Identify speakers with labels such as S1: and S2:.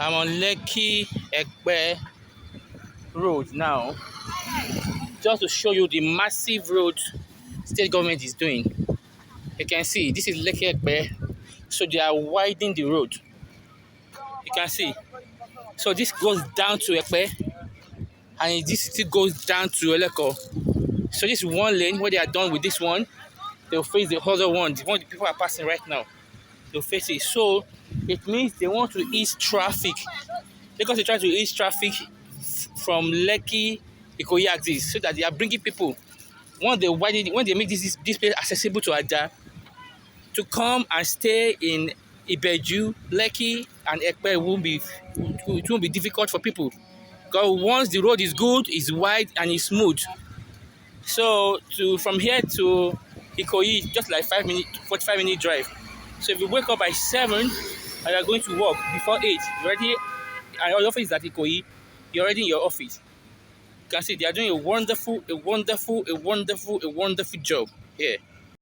S1: I'm on Lekki Ekpe Road now, just to show you the massive road state government is doing. You can see this is Lekki Ekpe, so they are widening the road. You can see. So this goes down to Ekpe, and this still goes down to Eleko. So this is one lane. When they are done with this one, they'll face the other one. The one the people are passing right now, they'll face it. So it means they want to ease traffic, because they try to ease traffic from Lekki Ikoyi axis, so that they are bringing people. When they make this place accessible to Ajah, to come and stay in Ibeju, Lekki, and Ekpe, it won't be difficult for people. Because once the road is good, it's wide and it's smooth. So from here to Ikoyi, just like 45-minute drive. So if you wake up by 7 and you're going to work before 8, you're already, and your office is at Ikoyi, you're already in your office. You can see they are doing a wonderful job here.